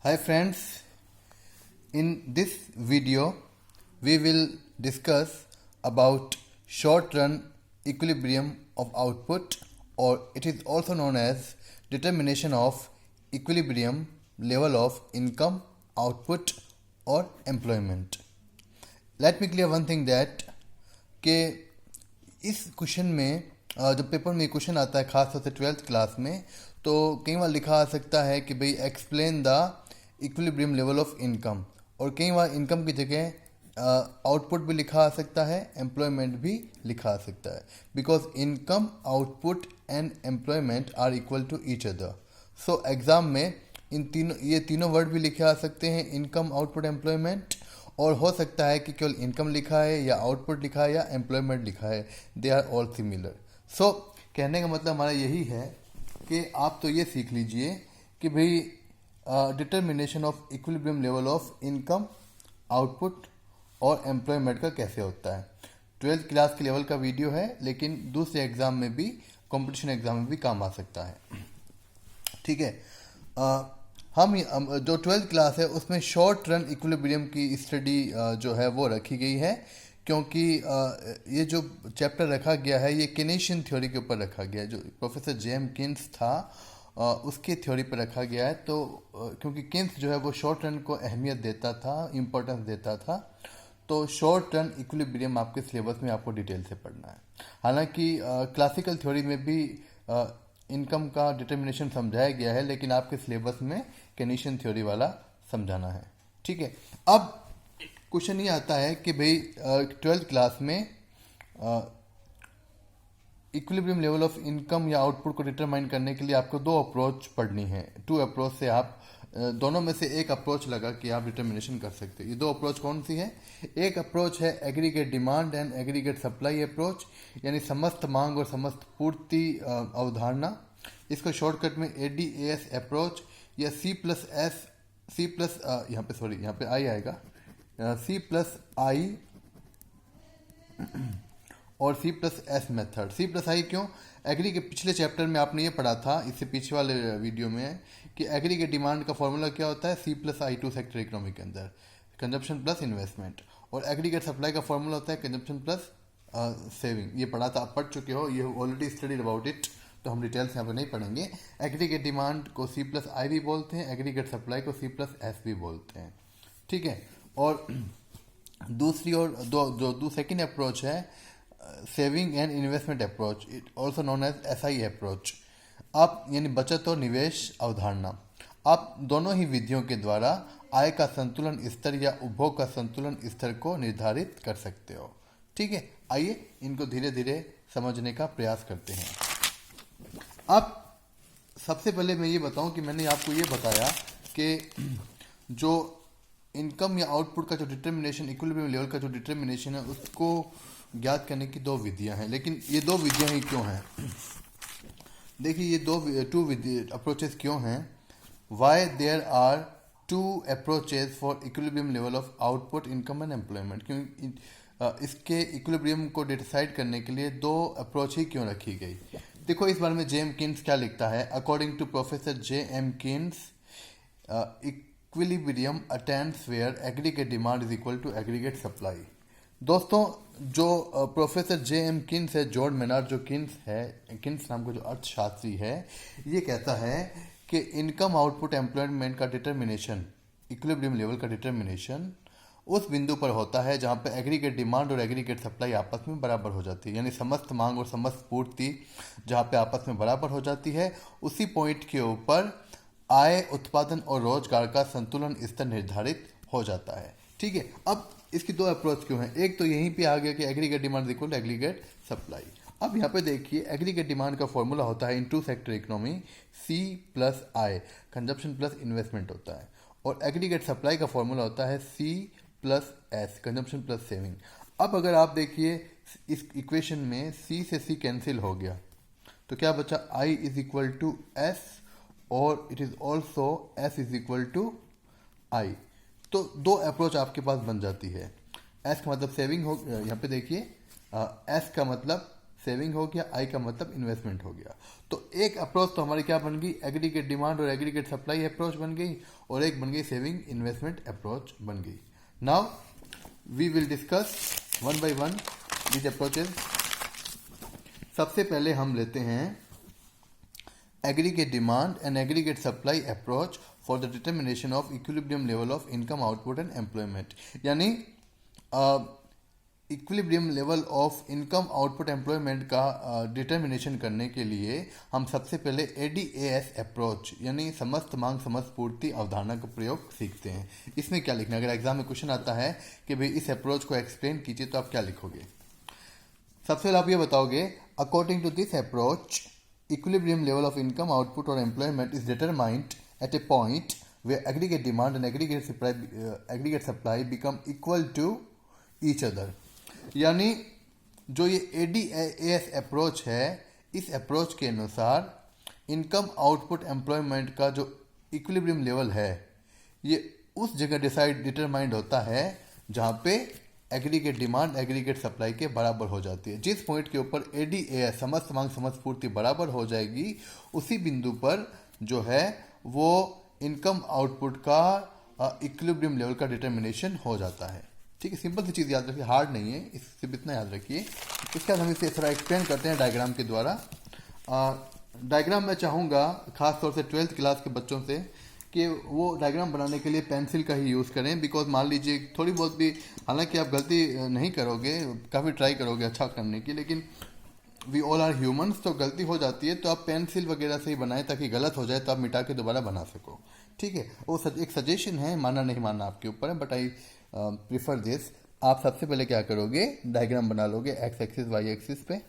Hi friends, in this video we will discuss about short run equilibrium of output, or it is also known as determination of equilibrium level of income, output or employment. Let me clear one thing that कि इस question में जब paper में question आता है खास तौर से 12th क्लास में, तो कई बार लिखा आ सकता है कि भाई explain the equilibrium level of income, और कई बार इनकम की जगह आउटपुट भी लिखा आ सकता है, एम्प्लॉयमेंट भी लिखा आ सकता है, because income, output and employment are equal to each other. So exam में ये तीनों वर्ड भी लिखे आ सकते हैं, इनकम, आउटपुट, एम्प्लॉयमेंट, और हो सकता है कि केवल इनकम लिखा है या आउटपुट लिखा है या एम्प्लॉयमेंट लिखा है. They are all similar. So कहने का मतलब हमारा यही है कि आप तो ये सीख लीजिए कि भाई determination of equilibrium level of income, output और एम्प्लॉयमेंट का कैसे होता है. 12th क्लास के लेवल का वीडियो है, लेकिन दूसरे एग्जाम में भी, कंपटीशन एग्जाम में भी काम आ सकता है. ठीक है. हम जो 12th क्लास है उसमें शॉर्ट रन इक्विलिब्रियम की स्टडी जो है वो रखी गई है, क्योंकि ये जो चैप्टर रखा गया है ये केनेशियन थ्योरी के ऊपर रखा गया है, जो प्रोफेसर जेम किन्स था उसकी थ्योरी पर रखा गया है. तो क्योंकि किन्स जो है वो शॉर्ट रन को अहमियत देता था, इम्पोर्टेंस देता था, तो शॉर्ट रन इक्विलिब्रियम आपके सिलेबस में आपको डिटेल से पढ़ना है. हालांकि क्लासिकल थ्योरी में भी इनकम का डिटर्मिनेशन समझाया गया है, लेकिन आपके सिलेबस में केनेशियन थ्योरी वाला समझाना है. ठीक है. अब क्वेश्चन ये आता है कि भाई 12th क्लास में इक्विलिब्रियम लेवल ऑफ इनकम या आउटपुट को डिटरमाइन करने के लिए आपको दो अप्रोच पढ़नी है. टू अप्रोच से आप दोनों में से एक अप्रोच लगा कि आप डिटर्मिनेशन कर सकते हैं. ये दो अप्रोच कौन सी है? एक अप्रोच है aggregate demand and aggregate supply approach, यानी समस्त मांग और समस्त पूर्ति अवधारणा. इसको शॉर्टकट में ADAS अप्रोच या यहाँ पे आई आएगा, C+I और C+S मेथड. C+I क्यों? एग्री के पिछले चैप्टर में आपने ये पढ़ा था, इससे पीछे वाले वीडियो में, कि एग्री के डिमांड का फॉर्मूला क्या होता है C+I टू सेक्टर इकोनॉमी के अंदर, कंजप्शन प्लस इन्वेस्टमेंट, और एग्रीगेट सप्लाई का फॉर्मूला होता है कंजप्शन प्लस सेविंग. ये पढ़ा था, आप पढ़ चुके हो, ये ऑलरेडी स्टडीड अबाउट इट, तो हम डिटेल्स यहाँ पर नहीं पढ़ेंगे. एग्रीगेट डिमांड को C+I भी बोलते हैं, एग्रीगेट सप्लाई को C+S भी बोलते हैं. ठीक है. और दूसरी और जो सेकेंड अप्रोच है saving and investment approach, it also known as SI approach. आप यानी बचत और निवेश अवधारणा, आप दोनों ही विधियों के द्वारा आय का संतुलन स्तर या उपभोग का संतुलन स्तर को निर्धारित कर सकते हो. ठीक है. आइए इनको धीरे धीरे समझने का प्रयास करते हैं. अब सबसे पहले मैं ये बताऊं कि मैंने आपको ये बताया कि जो इनकम या आउटपुट का जो डिटर्मिनेशन, इक्विलिब्रियम लेवल का जो डिटर्मिनेशन है, उसको ज्ञात करने की दो विधियां हैं. लेकिन ये दो विधियां ही क्यों हैं? देखिए, ये टू अप्रोचेस क्यों हैं? Why there are two approaches for equilibrium level of output, income and employment. क्यों इसके इक्विलिब्रियम को डिसाइड करने के लिए दो अप्रोच ही क्यों रखी गई? देखो, इस बारे में जेम किन्स क्या लिखता है. According to professor JM Keynes, equilibrium attains where aggregate demand is equal to aggregate supply. दोस्तों, जो प्रोफेसर JM किन्स है, जॉर्ज मेनार्ड जो किन्स है, किन्स नाम का जो अर्थशास्त्री है, ये कहता है कि इनकम, आउटपुट, एम्प्लॉयमेंट का डिटर्मिनेशन, इक्विलिब्रियम लेवल का डिटर्मिनेशन उस बिंदु पर होता है जहां पे एग्रीगेट डिमांड और एग्रीगेट सप्लाई आपस में बराबर हो जाती है, यानी समस्त मांग और समस्त पूर्ति जहां पे आपस में बराबर हो जाती है, उसी पॉइंट के ऊपर आय, उत्पादन और रोजगार का संतुलन स्तर निर्धारित हो जाता है. ठीक है. अब इसकी दो अप्रोच क्यों है? एक तो यहीं पे आ गया कि aggregate demand equal to aggregate supply. अब यहाँ पे देखिए, एग्रीगेट डिमांड का फॉर्मूला होता है in two sector economy C+I, consumption plus investment होता है, और एग्रीगेट सप्लाई का फॉर्मूला होता है C+S, कंजप्शन प्लस सेविंग. अब अगर आप देखिए इस इक्वेशन में C से C कैंसिल हो गया, तो क्या बचा? I is equal to S और it is also S is equal to I. तो दो अप्रोच आपके पास बन जाती है. S का मतलब सेविंग हो, यहाँ पे देखिए S का मतलब सेविंग हो गया, आई का मतलब इन्वेस्टमेंट हो गया। तो एक अप्रोच तो हमारी क्या बन गई, एग्रीगेट डिमांड और एग्रीगेट सप्लाई अप्रोच बन गई, और एक बन गई सेविंग इन्वेस्टमेंट अप्रोच बन गई। Now we will discuss one by one these approaches. सबसे पहले हम लेते हैं aggregate demand and aggregate supply approach for the determination of equilibrium level of income output and employment। यानी equilibrium level of income output employment का determination करने के लिए हम सबसे पहले ADAS अप्रोच यानी समस्त मांग समस्त पूर्ति अवधारणा का प्रयोग सीखते हैं। इसमें क्या लिखना है, अगर एग्जाम में क्वेश्चन आता है कि भाई इस अप्रोच को एक्सप्लेन कीजिए, तो आप क्या लिखोगे। सबसे पहले आप ये बताओगे, according to this approach equilibrium level of income output or employment is determined at a point where aggregate demand and aggregate supply become equal to each other। यानी जो ये ADAS अप्रोच है, इस अप्रोच के अनुसार इनकम आउटपुट एम्प्लॉयमेंट का जो equilibrium level है, ये उस जगह डिटरमाइंड होता है जहाँ पे एग्रीगेट डिमांड एग्रीगेट सप्लाई के बराबर हो जाती है। जिस पॉइंट के ऊपर ADAS समस्त मांग समस्त पूर्ति बराबर हो जाएगी, उसी बिंदु पर जो है वो इनकम आउटपुट का इक्विलिब्रियम लेवल का डिटर्मिनेशन हो जाता है। ठीक है, सिंपल सी चीज़ याद रखिए, हार्ड नहीं है, इससे इतना याद रखिए। इसके बाद हम इसे थोड़ा एक्सप्लेन करते हैं डायग्राम के द्वारा। डायग्राम मैं चाहूँगा खास तौर से 12th क्लास के बच्चों से कि वो डायग्राम बनाने के लिए पेंसिल का ही यूज़ करें, बिकॉज मान लीजिए थोड़ी बहुत भी, हालांकि आप गलती नहीं करोगे, काफ़ी ट्राई करोगे अच्छा करने की, लेकिन वी ऑल आर ह्यूमंस, तो गलती हो जाती है। तो आप पेंसिल वगैरह से ही बनाएं ताकि गलत हो जाए तो आप मिटा के दोबारा बना सको। ठीक है, वो एक सजेशन है, मानना नहीं मानना आपके ऊपर है, बट आई प्रिफर दिस। आप सबसे पहले क्या करोगे, डायग्राम बना लोगे एक्स एक्सिस वाई एक्सिस पे।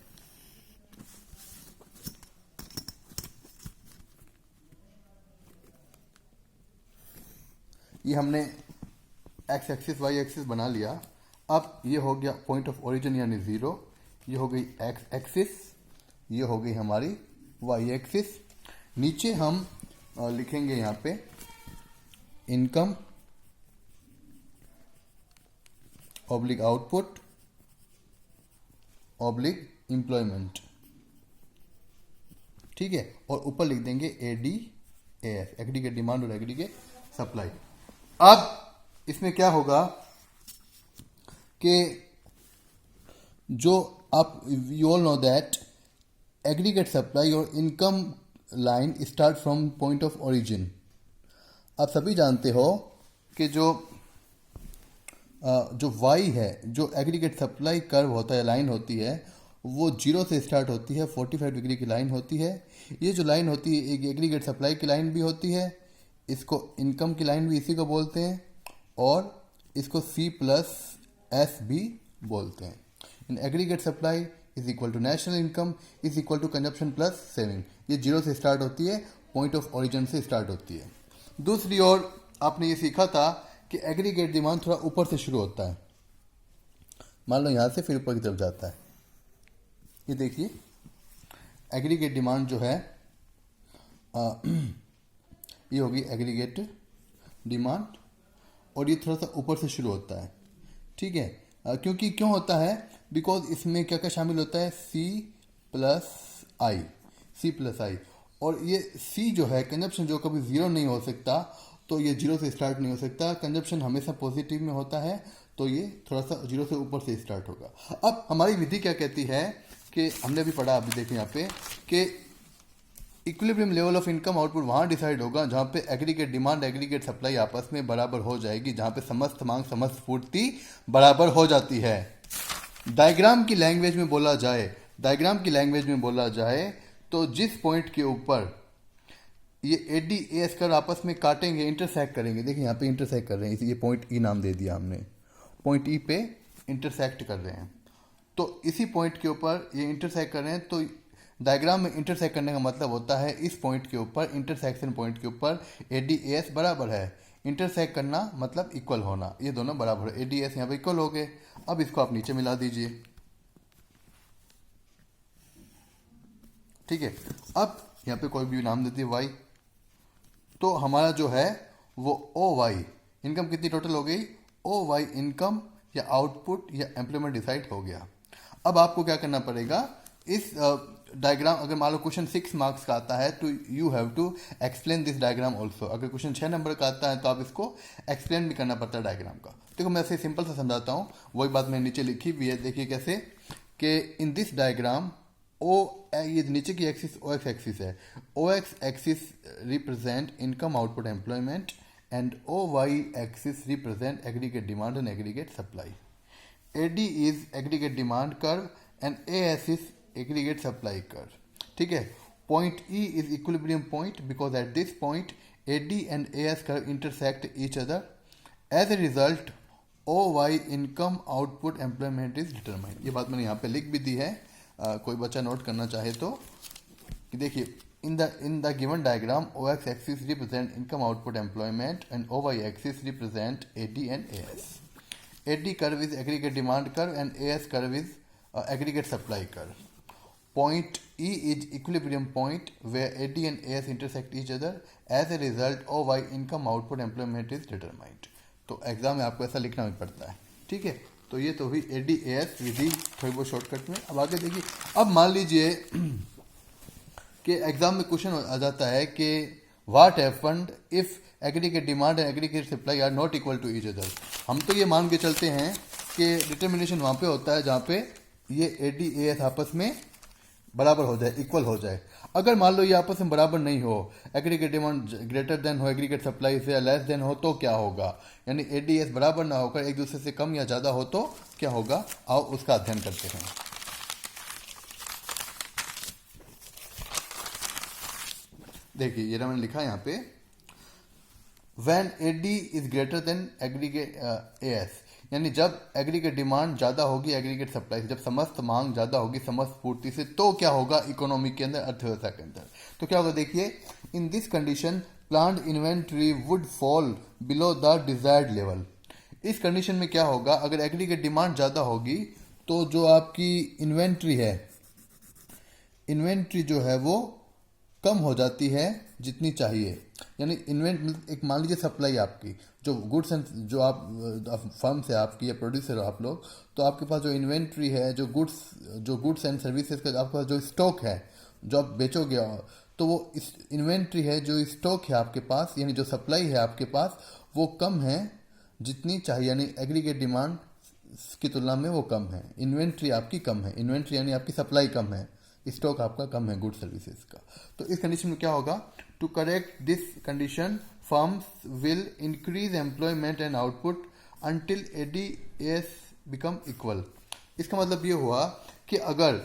ये हमने एक्स एक्सिस वाई एक्सिस बना लिया। अब ये हो गया पॉइंट ऑफ ओरिजिन यानी 0, ये हो गई एक्स एक्सिस, ये हो गई हमारी वाई एक्सिस। नीचे हम लिखेंगे यहाँ पे income oblique output oblique employment. ठीक है, और ऊपर लिख देंगे ADAS एग्रीगेट डिमांड और एग्रीगेट सप्लाई। अब इसमें क्या होगा कि जो आप you all know that aggregate supply और income line start from point of origin. आप सभी जानते हो कि जो Y है, जो एग्रीगेट सप्लाई कर्व होता है, लाइन होती है, वो 0 से स्टार्ट होती है, 45 डिग्री की लाइन होती है। ये जो लाइन होती है एक एग्रीगेट सप्लाई की लाइन भी होती है, इसको इनकम की लाइन भी इसी को बोलते हैं, और इसको C+S भी बोलते हैं। In aggregate supply is equal to national income is equal to consumption plus saving. ये 0 से स्टार्ट होती है, पॉइंट ऑफ ओरिजिन से स्टार्ट होती है। दूसरी ओर आपने ये सीखा था कि एग्रीगेट डिमांड थोड़ा ऊपर से शुरू होता है, मान लो यहाँ से फिर ऊपर की तरफ जाता है। ये देखिए एग्रीगेट डिमांड जो है ये होगी एग्रीगेट डिमांड, और ये थोड़ा सा ऊपर से शुरू होता है। ठीक है, क्योंकि क्यों होता है, बिकॉज इसमें क्या क्या शामिल होता है, C+I, और ये C जो है कंजप्शन जो कभी 0 नहीं हो सकता, तो ये 0 से स्टार्ट नहीं हो सकता। कंजप्शन हमेशा पॉजिटिव में होता है, तो ये थोड़ा सा 0 से ऊपर से स्टार्ट होगा। अब हमारी विधि क्या कहती है कि हमने अभी पढ़ा, अभी देखें यहाँ पे कि equilibrium level of income output वहाँ डिसाइड होगा जहाँ पे एग्रीगेट डिमांड एग्रीगेट सप्लाई आपस में बराबर हो जाएगी, जहाँ पे समस्त मांग समस्त पूर्ति बराबर हो जाती है। डायग्राम की लैंग्वेज में बोला जाए तो जिस पॉइंट के ऊपर ये ADAS कर आपस में काटेंगे, इंटरसेक्ट करेंगे, देखिए यहाँ पे इंटरसेक्ट कर रहे हैं, ये पॉइंट E नाम दे दिया हमने, पॉइंट E पे इंटरसेक्ट कर रहे हैं, तो इसी पॉइंट के ऊपर ये इंटरसेक्ट कर रहे हैं। तो डायग्राम में इंटरसेक्ट करने का मतलब होता है इस पॉइंट के ऊपर, इंटरसेक्शन पॉइंट के ऊपर ADAS बराबर है। इंटरसेक्ट करना मतलब इक्वल होना, ये दोनों बराबर है, ADAS यहाँ पे इक्वल हो गए। अब इसको आप नीचे मिला दीजिए। ठीक है, अब यहाँ पे कोई भी नाम देती है Y, तो हमारा जो है वो OY इनकम कितनी टोटल हो गई, OY इनकम या आउटपुट या एम्प्लॉयमेंट डिसाइड हो गया। अब आपको क्या करना पड़ेगा, इस डायग्राम अगर मान लो क्वेश्चन 6 मार्क्स का आता है तो you have to explain this diagram also. अगर क्वेश्चन 6 नंबर का आता है तो आप इसको एक्सप्लेन भी करना पड़ता है डायग्राम का। देखो मैं ऐसे सिंपल सा समझाता हूँ, वही बात मैंने नीचे लिखी भी है, देखिए कैसे कि इन दिस डायग्राम ओ, ये नीचे की एक्सिस ओ एक्स एक्सिस है, O X axis represent income output employment and O Y axis represent aggregate demand and aggregate supply. AD is aggregate demand curve and AS is aggregate supply curve. ठीक है, point E is equilibrium point because at this point AD and AS curve intersect each other. As a result, OY income output employment is determined. ये बात मैंने यहाँ पे लिख भी दी है, कोई बच्चा नोट करना चाहे तो कि देखिए in the given diagram OX axis represent income output employment and OY axis represent AD and AS. AD curve is aggregate demand curve and AS curve is aggregate supply curve. Point E is equilibrium point where AD and AS intersect each other. As a result, OY income output employment is determined. तो exam में आपको ऐसा लिखना भी पड़ता है, ठीक है। तो ये तो हुई AD AS विधि थोड़ी बहुत शॉर्टकट में। अब आगे देखिए, अब मान लीजिए कि एग्जाम में क्वेश्चन आ जाता है कि what happened if aggregate demand and aggregate supply are not equal to each other. हम तो ये मान के चलते हैं कि डिटर्मिनेशन वहाँ पे होता है जहाँ पे ये AD AS आपस में बराबर हो जाए, इक्वल हो जाए। अगर मान लो ये आपस में बराबर नहीं हो, एग्रीगेट डिमांड ग्रेटर देन हो एग्रीगेट सप्लाई से, लेस देन हो, तो क्या होगा, यानी AD AS बराबर ना होकर एक दूसरे से कम या ज़्यादा हो तो क्या होगा, आओ उसका अध्ययन करते हैं। देखिए ये मैंने लिखा है यहाँ पे, When AD is greater than aggregate AS, यानी जब एग्रीगेट डिमांड ज़्यादा होगी एग्रीगेट सप्लाई से, जब समस्त मांग ज़्यादा होगी समस्त पूर्ति से, तो क्या होगा इकोनॉमी के अंदर, अर्थव्यवस्था के अंदर। तो क्या होगा देखिए, in this condition plant inventory would fall below the desired level. इस कंडीशन में क्या होगा, अगर एग्रीगेट डिमांड ज़्यादा होगी तो जो आपकी इन्वेंट्री है, इन्वेंट्री जो है वो कम हो जाती है जितनी चाहिए। यानी एक मान लीजिए सप्लाई आपकी जो गुड्स एंड जो आप फर्म से आपकी या प्रोड्यूसर हो आप लोग, तो आपके पास जो इन्वेंट्री है, जो गुड्स एंड सर्विसेज का आपके पास जो स्टॉक है जो आप बेचोगे, तो वो इस इन्वेंट्री है, जो स्टॉक है आपके पास, यानी जो सप्लाई है आपके पास वो कम है जितनी चाहिए, यानी एग्रीगेट डिमांड की तुलना में वो कम है। इन्वेंट्री आपकी कम है, इन्वेंट्री यानी आपकी सप्लाई कम है, स्टॉक आपका कम है गुड सर्विसेज का। तो इस कंडीशन में क्या होगा, to correct this condition firms will increase employment and output until AD AS become equal. इसका मतलब ये हुआ कि अगर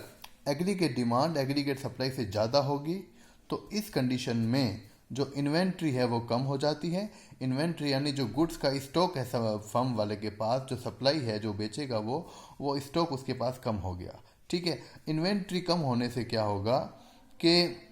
एग्रीगेट डिमांड एग्रीगेट सप्लाई से ज़्यादा होगी तो इस कंडीशन में जो इन्वेंट्री है वो कम हो जाती है। इन्वेंट्री यानी जो गुड्स का स्टॉक है फर्म वाले के पास, जो सप्लाई है जो बेचेगा वो स्टॉक उसके पास कम हो गया, ठीक है। इन्वेंट्री कम होने से क्या होगा कि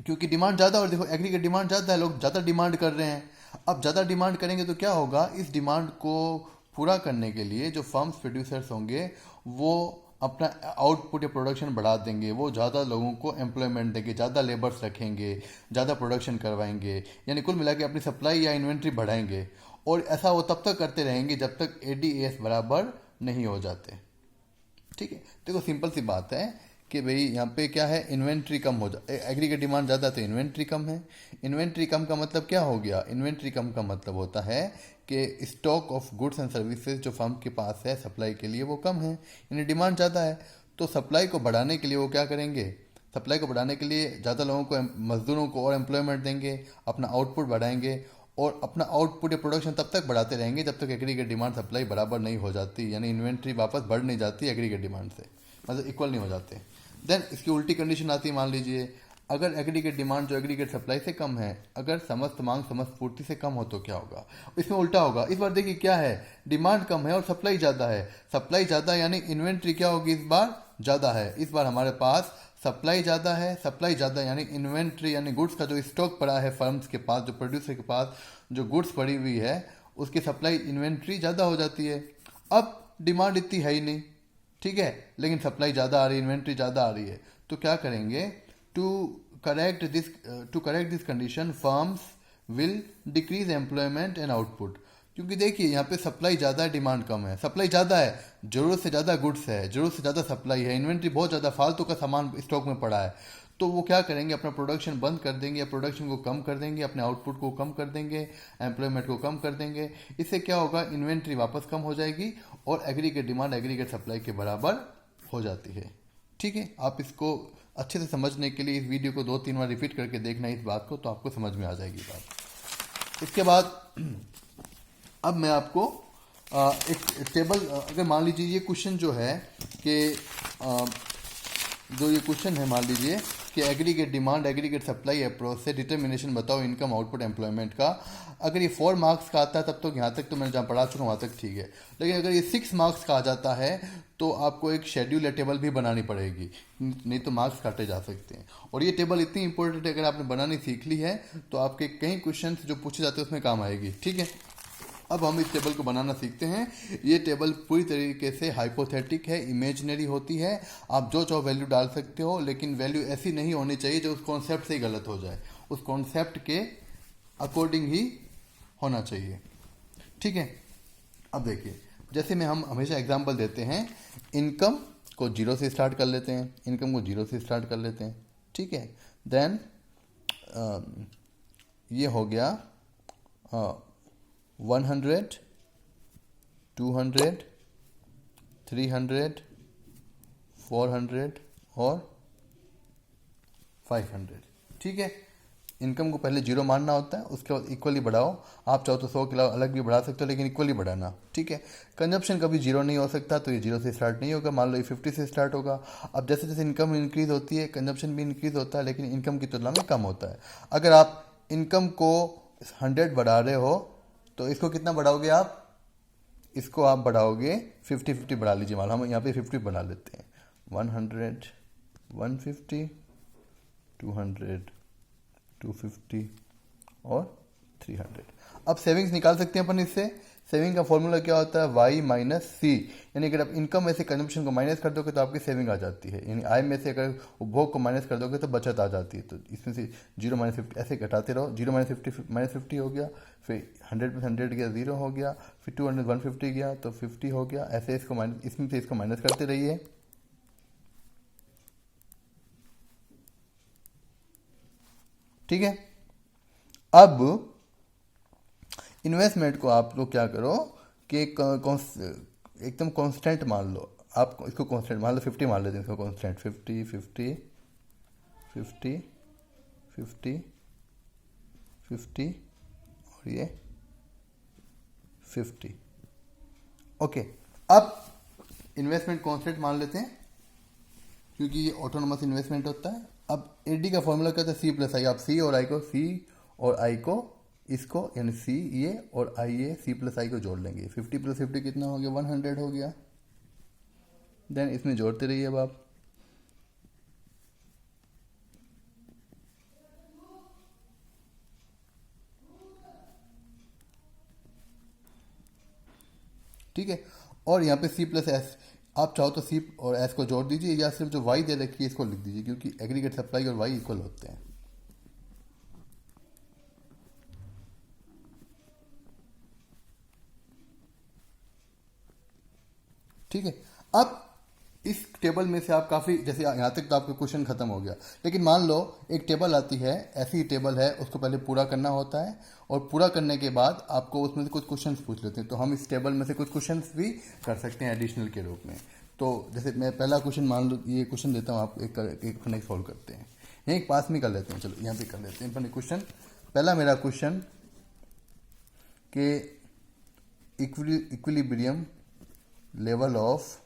क्योंकि डिमांड ज़्यादा, और देखो एग्रीगेट डिमांड ज़्यादा है, लोग ज़्यादा डिमांड कर रहे हैं। अब ज़्यादा डिमांड करेंगे तो क्या होगा, इस डिमांड को पूरा करने के लिए जो फर्म्स प्रोड्यूसर्स होंगे वो अपना आउटपुट या प्रोडक्शन बढ़ा देंगे, वो ज़्यादा लोगों को एम्प्लॉयमेंट देंगे, ज़्यादा लेबर्स रखेंगे, ज़्यादा प्रोडक्शन करवाएंगे, यानी कुल मिला के अपनी सप्लाई या इन्वेंट्री बढ़ाएंगे। और ऐसा वो तब तक करते रहेंगे जब तक AD AS बराबर नहीं हो जाते, ठीक है। देखो सिंपल सी बात है कि भाई यहाँ पे क्या है, इन्वेंट्री कम हो जाए, एग्रीगेट डिमांड ज़्यादा तो इन्वेंट्री कम है। इन्वेंट्री कम का मतलब क्या हो गया, इन्वेंट्री कम का मतलब होता है कि stock of goods and services जो फर्म के पास है सप्लाई के लिए वो कम है, यानी डिमांड ज़्यादा है। तो सप्लाई को बढ़ाने के लिए वो क्या करेंगे, सप्लाई को बढ़ाने के लिए ज़्यादा लोगों को, मजदूरों को और एम्प्लॉयमेंट देंगे, अपना आउटपुट बढ़ाएंगे, और अपना आउटपुट या प्रोडक्शन तब तक बढ़ाते रहेंगे जब तक एग्रीगेट डिमांड सप्लाई बराबर नहीं हो जाती, यानी इन्वेंट्री वापस बढ़ नहीं जाती एग्रीगेट डिमांड से, मतलब इक्वल नहीं हो जाते। देन इसकी उल्टी कंडीशन आती है, मान लीजिए अगर एग्रीगेट डिमांड जो एग्रीगेट सप्लाई से कम है, अगर समस्त मांग समस्त पूर्ति से कम हो तो क्या होगा, इसमें उल्टा होगा। इस बार देखिए क्या है, डिमांड कम है और सप्लाई ज़्यादा है, सप्लाई ज़्यादा यानी इन्वेंट्री क्या होगी इस बार ज़्यादा है। इस बार हमारे पास सप्लाई ज़्यादा है, सप्लाई ज़्यादा यानी इन्वेंट्री यानी गुड्स का जो स्टॉक पड़ा है फर्म्स के पास, जो प्रोड्यूसर के पास जो गुड्स पड़ी हुई है उसकी सप्लाई इन्वेंट्री ज़्यादा हो जाती है। अब डिमांड इतनी है ही नहीं, ठीक है, लेकिन सप्लाई ज़्यादा आ रही है, इन्वेंट्री ज़्यादा आ रही है, तो क्या करेंगे, to correct this condition firms will decrease employment and output. क्योंकि देखिए यहाँ पे सप्लाई ज़्यादा है, डिमांड कम है। सप्लाई ज़्यादा है, ज़रूरत से ज़्यादा गुड्स है, ज़रूरत से ज़्यादा सप्लाई है, इन्वेंट्री बहुत ज़्यादा फालतू का सामान स्टॉक में पड़ा है। तो वो क्या करेंगे, अपना प्रोडक्शन बंद कर देंगे या प्रोडक्शन को कम कर देंगे, अपने आउटपुट को कम कर देंगे, एम्प्लॉयमेंट को कम कर देंगे। इससे क्या होगा, इन्वेंट्री वापस कम हो जाएगी और एग्रीगेट डिमांड एग्रीगेट सप्लाई के बराबर हो जाती है। ठीक है, आप इसको अच्छे से समझने के लिए इस वीडियो को 2-3 बार रिपीट करके देखना इस बात को, तो आपको समझ में आ जाएगी बात। इसके बाद अब मैं आपको एक टेबल, अगर मान लीजिए ये क्वेश्चन जो है कि जो ये क्वेश्चन है, मान लीजिए कि aggregate demand aggregate supply approach से डिटर्मिनेशन बताओ इनकम आउटपुट एम्प्लॉयमेंट का। अगर ये 4 मार्क्स का आता है तब तो यहाँ तक तो मैंने जहाँ पढ़ा चुका हूँ वहाँ तक ठीक है, लेकिन अगर ये 6 मार्क्स का आ जाता है तो आपको एक शेड्यूल या टेबल भी बनानी पड़ेगी, नहीं तो मार्क्स काटे जा सकते हैं। और ये टेबल इतनी इंपॉर्टेंट है, अगर आपने बनानी सीख ली है तो आपके कई क्वेश्चन जो पूछे जाते हैं उसमें काम आएगी। ठीक है, अब हम इस टेबल को बनाना सीखते हैं। ये टेबल पूरी तरीके से हाइपोथेटिक है, इमेजिनरी होती है। आप जो चाहो वैल्यू डाल सकते हो, लेकिन वैल्यू ऐसी नहीं होनी चाहिए जो उस कॉन्सेप्ट से ही गलत हो जाए, उस कॉन्सेप्ट के अकॉर्डिंग ही होना चाहिए। ठीक है, अब देखिए, जैसे में हम हमेशा एग्जांपल देते हैं, इनकम को 0 से स्टार्ट कर लेते हैं, इनकम को 0 से स्टार्ट कर लेते हैं। ठीक है, देन ये हो गया 100, 200, 300, 400 और 500। ठीक है, इनकम को पहले 0 मानना होता है, उसके बाद इक्वली बढ़ाओ। आप चाहो तो 100 के अलावा अलग भी बढ़ा सकते हो, लेकिन इक्वली बढ़ाना। ठीक है, कंजप्शन कभी 0 नहीं हो सकता, तो ये 0 से स्टार्ट नहीं होगा। मान लो ये 50 से स्टार्ट होगा। अब जैसे जैसे इनकम इंक्रीज होती है, कंजप्शन भी इंक्रीज होता है, लेकिन इनकम की तुलना में कम होता है। अगर आप इनकम को 100 बढ़ा रहे हो तो इसको कितना बढ़ाओगे आप, इसको आप बढ़ाओगे 50-50 बढ़ा लीजिए। मान हम यहाँ पे 50 बढ़ा लेते हैं, 100, 150, 200, 250 और 300। अब सेविंग्स निकाल सकते हैं अपन इससे। सेविंग का फॉर्मूला क्या होता है, वाई माइनस सी। यानी अगर आप इनकम में से कंजम्पशन को माइनस कर दोगे तो आपकी सेविंग आ जाती है, यानी आय में से अगर उपभोग को माइनस कर दोगे तो बचत आ जाती है। तो इसमें से 0 माइनस 50 ऐसे घटाते रहो। 0 माइनस 50 हो गया, फिर 100 में 100 गया, 0 हो गया, फिर 200 150 गया तो 50 हो गया। ऐसे इसको माइनस, इसमें से इसको माइनस करते रहिए। ठीक है, अब इन्वेस्टमेंट को आप लोग क्या करो कि एकदम कांस्टेंट मान लो। आप इसको कांस्टेंट मान लो, 50 मान लेते हैं इसको कांस्टेंट। 50, 50, 50, 50, 50 और ये 50। ओके, अब इन्वेस्टमेंट कांस्टेंट मान लेते हैं क्योंकि ये ऑटोनोमस इन्वेस्टमेंट होता है। अब एडी का फॉर्मूला क्या था, सी प्लस आई। आप सी और आई को इसको यानी सी ये और आई ये सी प्लस आई को जोड़ लेंगे। 50 प्लस 50 कितना हो गया, 100 हो गया। देन इसमें जोड़ते रहिए अब आप। ठीक है, और यहाँ पे सी प्लस एस, आप चाहो तो सी और एस को जोड़ दीजिए, या सिर्फ जो वाई दे रखी है इसको लिख दीजिए, क्योंकि एग्रीगेट सप्लाई और वाई इक्वल होते हैं। ठीक है, अब इस टेबल में से आप काफ़ी, जैसे यहाँ तक तो आपका क्वेश्चन खत्म हो गया, लेकिन मान लो एक टेबल आती है, ऐसी टेबल है, उसको पहले पूरा करना होता है, और पूरा करने के बाद आपको उसमें से कुछ क्वेश्चंस पूछ लेते हैं। तो हम इस टेबल में से कुछ क्वेश्चंस भी कर सकते हैं एडिशनल के रूप में। तो जैसे मैं पहला क्वेश्चन मान लो, ये क्वेश्चन देता हूँ, आप एक सॉल्व करते हैं, यहीं पास में कर लेते हैं। चलो यहाँ पे कर लेते हैं पहले क्वेश्चन। पहला मेरा क्वेश्चन के equilibrium level of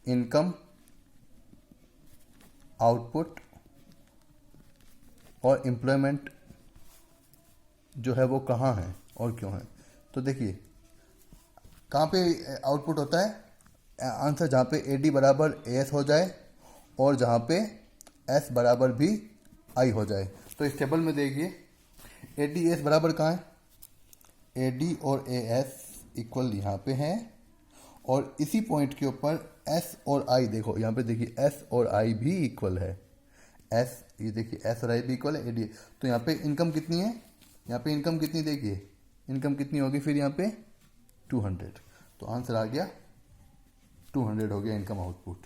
income output और एम्प्लॉयमेंट जो है वो कहाँ है और क्यों है। तो देखिए, कहाँ पे आउटपुट होता है, आंसर जहाँ पे एडी बराबर एस हो जाए और जहाँ पे एस बराबर भी आई हो जाए। तो इस टेबल में देखिए, एडी एस बराबर कहाँ है, एडी और ए एस इक्वल यहाँ पे हैं, और इसी पॉइंट के ऊपर एस और आई, देखो यहाँ पे देखिए एस और आई भी इक्वल है। एस, ये देखिए एस और आई भी इक्वल है एडी। तो यहाँ पे इनकम कितनी है, यहाँ पे इनकम कितनी देखिए इनकम कितनी होगी फिर यहाँ पे 200। तो आंसर आ गया 200 हो गया इनकम आउटपुट।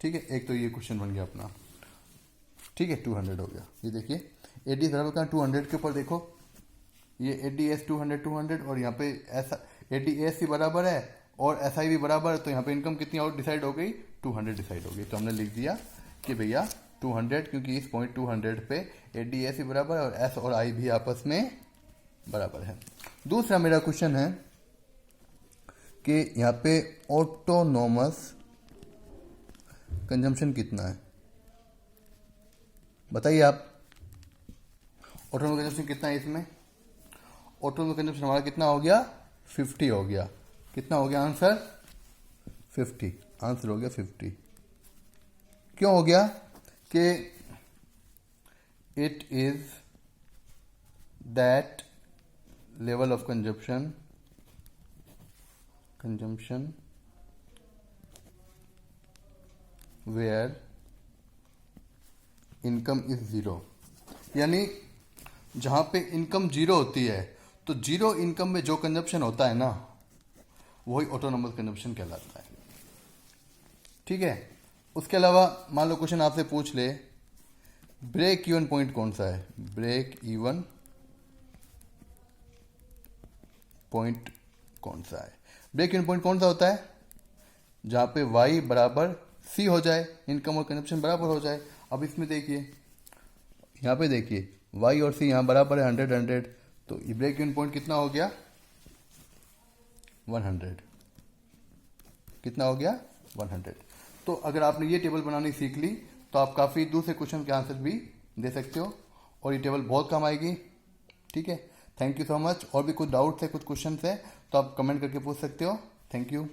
ठीक है, एक तो ये क्वेश्चन बन गया अपना। ठीक है, 200 हो गया। ये देखिए एडीएस बराबर कहाँ 200 के ऊपर देखो, ये एडीएस 200 और यहाँ पे ऐसा एडीएस ही बराबर है और एसआई भी बराबर है, तो यहाँ पे इनकम कितनी आउट डिसाइड हो गई 200 डिसाइड हो गई। तो हमने लिख दिया कि भैया 200, क्योंकि इस पॉइंट 200 पे एडीएस ही बराबर है और एस और आई भी आपस में बराबर है। दूसरा मेरा क्वेश्चन है कि यहाँ पे ऑटोनोमस कंजम्पशन कितना है, बताइए आप। ऑटोनोमस कंजम्पशन कितना है इसमें? ऑटोनोमस कंजम्पशन हमारा कितना हो गया 50 हो गया। कितना हो गया आंसर 50। आंसर हो गया 50। क्यों हो गया कि it is that level of consumption where income is zero. यानी जहां पे इनकम जीरो होती है तो जीरो इनकम में जो कंजप्शन होता है ना वही ऑटोनोमस कंजप्शन कहलाता है। ठीक है, उसके अलावा मान लो क्वेश्चन आपसे पूछ ले ब्रेक इवन पॉइंट कौन सा है, ब्रेक इवन पॉइंट कौन सा है? ब्रेक इवन पॉइंट कौन सा होता है? जहां पे y बराबर c हो जाए, इनकम और कंजप्शन बराबर हो जाए। अब इसमें देखिए, यहाँ पे देखिए y और c यहाँ बराबर है 100, तो ये ब्रेक इवन पॉइंट कितना हो गया 100। कितना हो गया 100। तो अगर आपने ये टेबल बनानी सीख ली तो आप काफ़ी दूसरे क्वेश्चन के आंसर भी दे सकते हो और ये टेबल बहुत काम आएगी। ठीक है, थैंक यू सो मच। और भी कुछ डाउट्स है, कुछ क्वेश्चन है तो आप कमेंट करके पूछ सकते हो। Thank you.